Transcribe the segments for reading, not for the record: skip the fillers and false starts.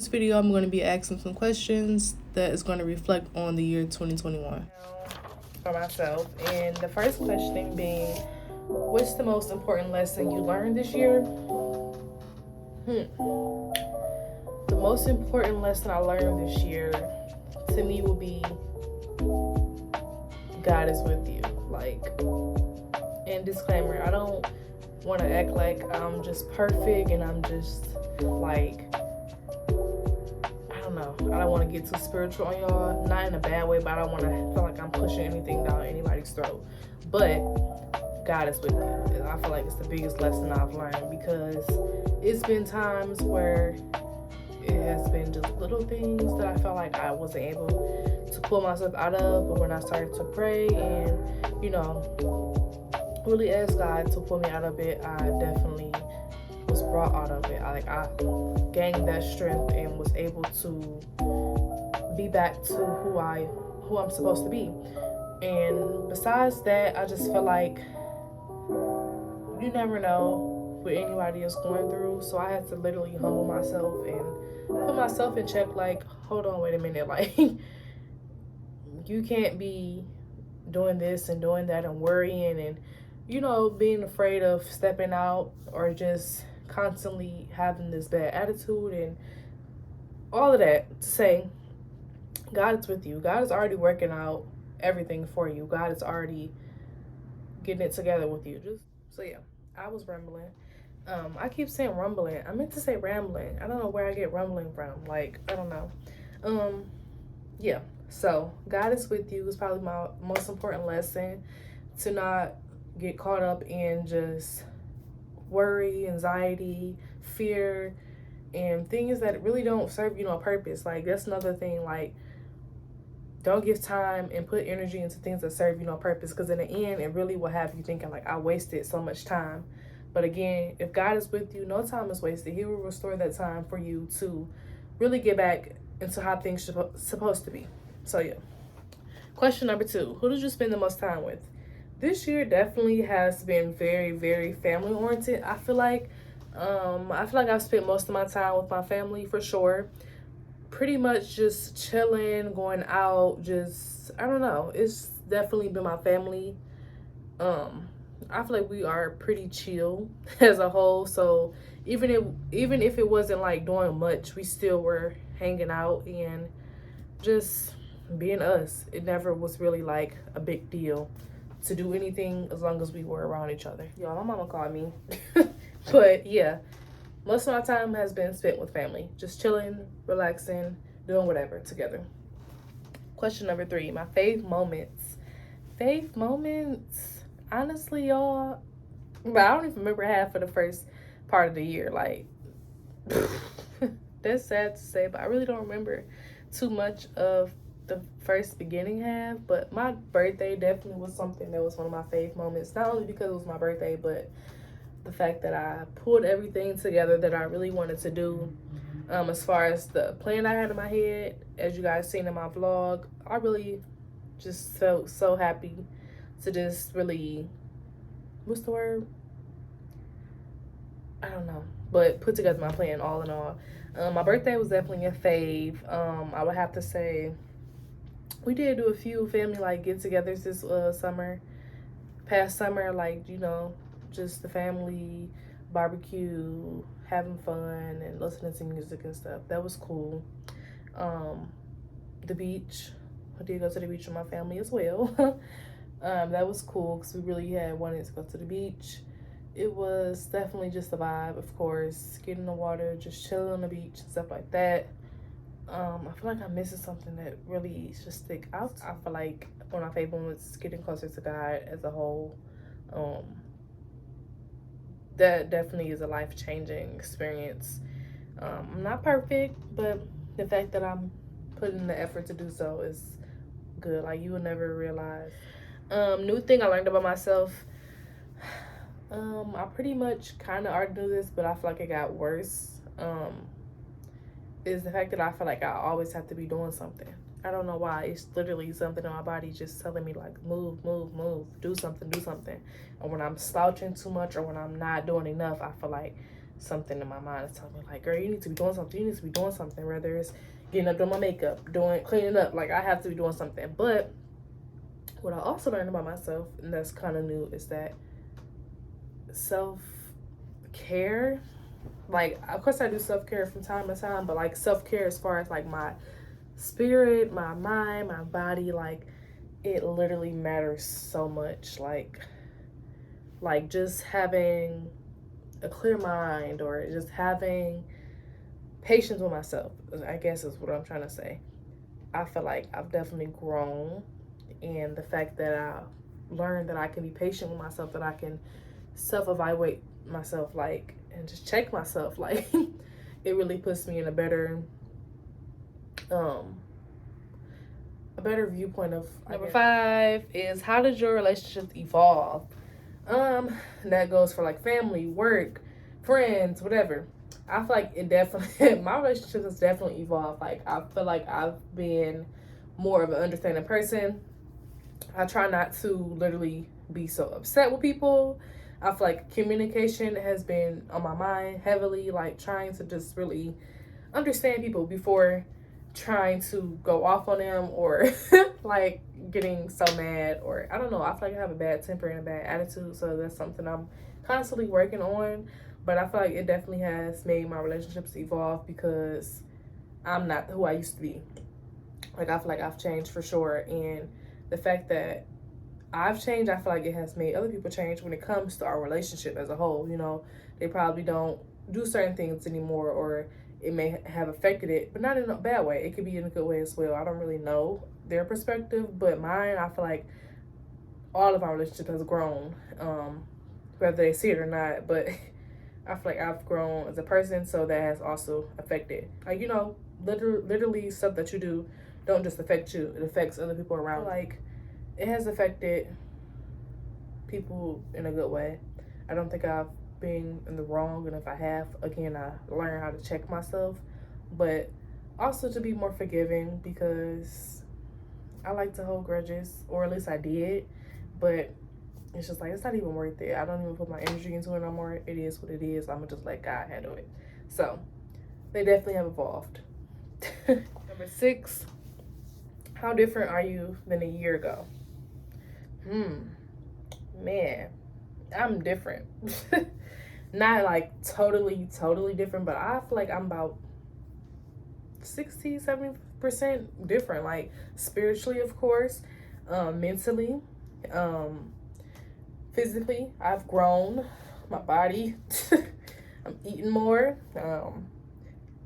video, I'm going to be asking some questions that is going to reflect on the year 2021 for myself. And the first question being, what's the most important lesson you learned this year? The most important lesson I learned this year to me will be God is with you. Like, and disclaimer, I don't want to act like I'm just perfect and I'm just like, I don't know. I don't want to get too spiritual on y'all. Not in a bad way, but I don't want to feel like I'm pushing anything down anybody's throat. But God is with me. I feel like it's the biggest lesson I've learned, because it's been times where it has been just little things that I felt like I wasn't able to pull myself out of. But when I started to pray and, really ask God to pull me out of it, I definitely was brought out of it. I gained that strength and was able to be back to who I'm supposed to be. And besides that, I just feel like you never know what anybody is going through. So I had to literally humble myself and put myself in check. Like, hold on, wait a minute. Like, you can't be doing this and doing that and worrying and, being afraid of stepping out, or just constantly having this bad attitude and all of that, to say God is with you. God is already working out everything for you. God is already getting it together with you. So yeah, I was rambling. I keep saying rumbling. I meant to say rambling. I don't know where I get rumbling from. Like, I don't know. Yeah. So God is with you is probably my most important lesson, to not get caught up in just worry, anxiety, fear, and things that really don't serve you no purpose. Like, that's another thing. Like, don't give time and put energy into things that serve you no purpose, because in the end, it really will have you thinking like, I wasted so much time. But again, if God is with you, no time is wasted. He will restore that time for you to really get back into how things are supposed to be. So yeah. Question number 2, who did you spend the most time with? This year definitely has been very, very family oriented. I feel like I've spent most of my time with my family, for sure. Pretty much just chilling, going out, just, I don't know. It's definitely been my family. I feel like we are pretty chill as a whole. So even if it wasn't like doing much, we still were hanging out and just being us. It never was really like a big deal to do anything as long as we were around each other. Y'all, my mama called me. But yeah, most of my time has been spent with family, just chilling, relaxing, doing whatever together. Question number 3, my fave moments. Fave moments, honestly, y'all, but I don't even remember half of the first part of the year. Like, that's sad to say, but I really don't remember too much of the first beginning half. But my birthday definitely was something that was one of my fave moments, not only because it was my birthday, but the fact that I pulled everything together that I really wanted to do. As far as the plan I had in my head, as you guys seen in my vlog, I really just felt so happy to just really, what's the word? I don't know, but put together my plan all in all. My birthday was definitely a fave. I would have to say we did do a few family like get-togethers this past summer, like, just the family barbecue, having fun and listening to music and stuff. That was cool. The beach, I did go to the beach with my family as well. That was cool because we really had wanted to go to the beach. It was definitely just a vibe, of course. Get in the water, just chilling on the beach and stuff like that. I feel like I'm missing something that really just stick out. I feel like one of my favorite moments is getting closer to God as a whole. That definitely is a life-changing experience. I'm not perfect, but the fact that I'm putting the effort to do so is good. Like, you will never realize. New thing I learned about myself. I pretty much kind of already knew this, but I feel like it got worse. Is the fact that I feel like I always have to be doing something. I don't know why. It's literally something in my body just telling me, like, move, move, move, do something. And when I'm slouching too much or when I'm not doing enough, I feel like something in my mind is telling me like, girl, you need to be doing something. You need to be doing something. Whether it's getting up, doing my makeup, cleaning up. Like, I have to be doing something. But what I also learned about myself, and that's kind of new, is that self-care, like, of course I do self-care from time to time, but like self-care as far as like my spirit, my mind, my body, like, it literally matters so much. Like just having a clear mind, or just having patience with myself, I guess is what I'm trying to say. I feel like I've definitely grown, and the fact that I learned that I can be patient with myself, that I can self-evaluate myself, like, and just check myself, like, it really puts me in a better viewpoint of. Number 5 is, how did your relationships evolve? That goes for like family, work, friends, whatever. I feel like it definitely my relationship has definitely evolved. Like, I feel like I've been more of an understanding person. I try not to literally be so upset with people. I feel like communication has been on my mind heavily, like trying to just really understand people before trying to go off on them, or like getting so mad, or I don't know. I feel like I have a bad temper and a bad attitude, so that's something I'm constantly working on. But I feel like it definitely has made my relationships evolve, because I'm not who I used to be. Like, I feel like I've changed for sure, and the fact that I've changed, I feel like it has made other people change when it comes to our relationship as a whole. You know, they probably don't do certain things anymore, or it may have affected it, but not in a bad way. It could be in a good way as well. I don't really know their perspective, but mine, I feel like all of our relationship has grown, whether they see it or not. But I feel like I've grown as a person, so that has also affected. Like, you know, literally stuff that you do don't just affect you, it affects other people around. Like, it has affected people in a good way. I don't think I've been in the wrong, and if I have, again, I learn how to check myself, but also to be more forgiving, because I like to hold grudges, or at least I did, but it's just like, it's not even worth it. I don't even put my energy into it no more. It is what it is. I'm gonna just let God handle it. So they definitely have evolved. Number 6, how different are you than a year ago? Man, I'm different. Not like totally different, but I feel like I'm about 60-70% different. Like, spiritually, of course, mentally, physically, I've grown. My body, I'm eating more.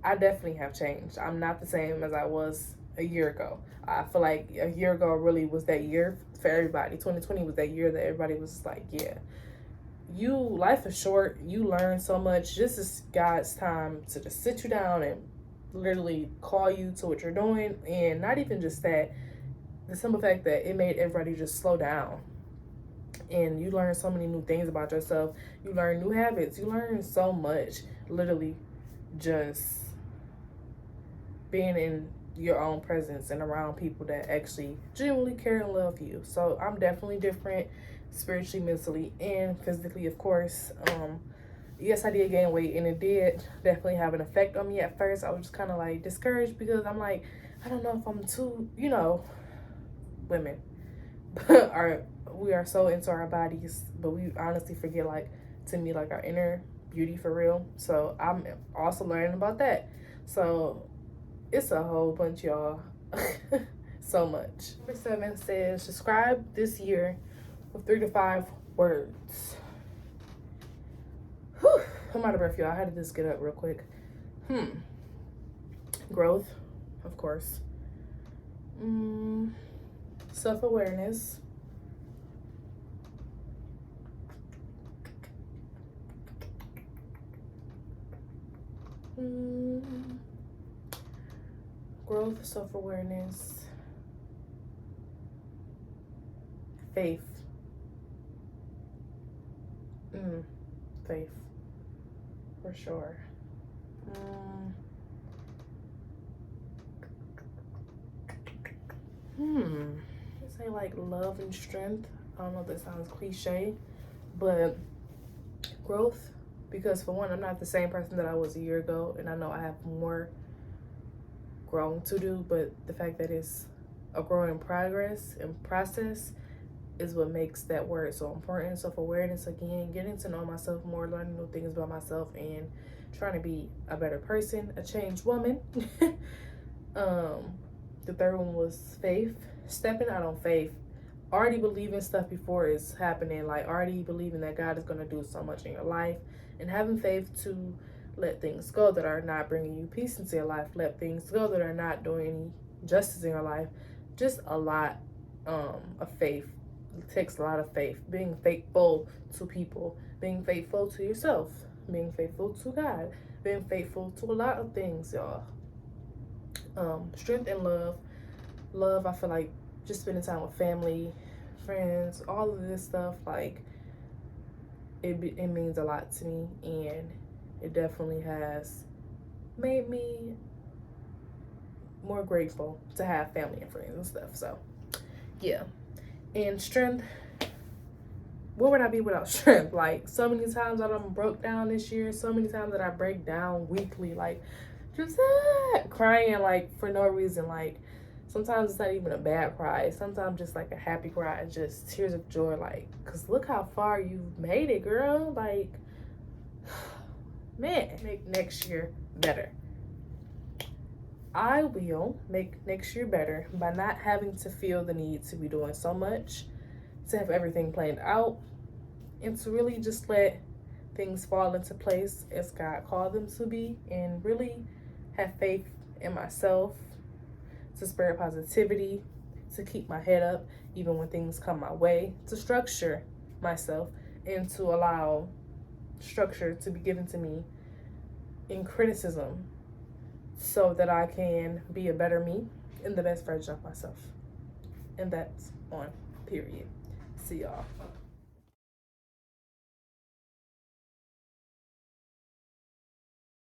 I definitely have changed. I'm not the same as I was a year ago. I feel like a year ago really was that year for everybody. 2020 was that year that everybody was like, yeah, life is short. You learn so much. This is God's time to just sit you down and literally call you to what you're doing. And not even just that, the simple fact that it made everybody just slow down. And you learn so many new things about yourself. You learn new habits. You learn so much, literally, just being in your own presence and around people that actually genuinely care and love you. So I'm definitely different, spiritually, mentally, and physically, of course. Yes, I did gain weight, and it did definitely have an effect on me at first. I was just kind of like discouraged, because I'm like, I don't know if I'm too, you know, women we are so into our bodies, but we honestly forget, like, to me, like, our inner beauty for real. So I'm also learning about that. So it's a whole bunch, y'all. So much. Number 7 says, describe this year with 3 to 5 words. Whew, I'm out of breath, y'all. I had to just get up real quick. Growth, of course. Self-awareness. Growth, self-awareness, faith. Faith, for sure. I say like love and strength. I don't know if that sounds cliche, but growth, Because for one, I'm not the same person that I was a year ago, and I know I have more growing to do, but the fact that it's a growing progress and process is what makes that word so important. Self-awareness, again, getting to know myself more, learning new things about myself, and trying to be a better person, a changed woman. The third one was faith. Stepping out on faith. Already believing stuff before it's happening, like already believing that God is going to do so much in your life, and having faith to let things go that are not bringing you peace into your life, let things go that are not doing any justice in your life. Just a lot of faith. It takes a lot of faith. Being faithful to people, being faithful to yourself, being faithful to God, being faithful to a lot of things, y'all. Strength and love, I feel like just spending time with family, friends, all of this stuff, like it means a lot to me, and it definitely has made me more grateful to have family and friends and stuff. So yeah. And strength, where would I be without strength? Like, so many times that I'm broke down this year, so many times that I break down weekly, like just crying like for no reason. Like sometimes it's not even a bad cry, sometimes just like a happy cry, just tears of joy, like, because look how far you've made it, girl. Like, man, make next year better. I will make next year better by not having to feel the need to be doing so much, to have everything planned out, and to really just let things fall into place as God called them to be, and really have faith in myself, to spread positivity, to keep my head up even when things come my way, to structure myself, and to allow structure to be given to me in criticism so that I can be a better me and the best version of myself. And that's on period. See y'all.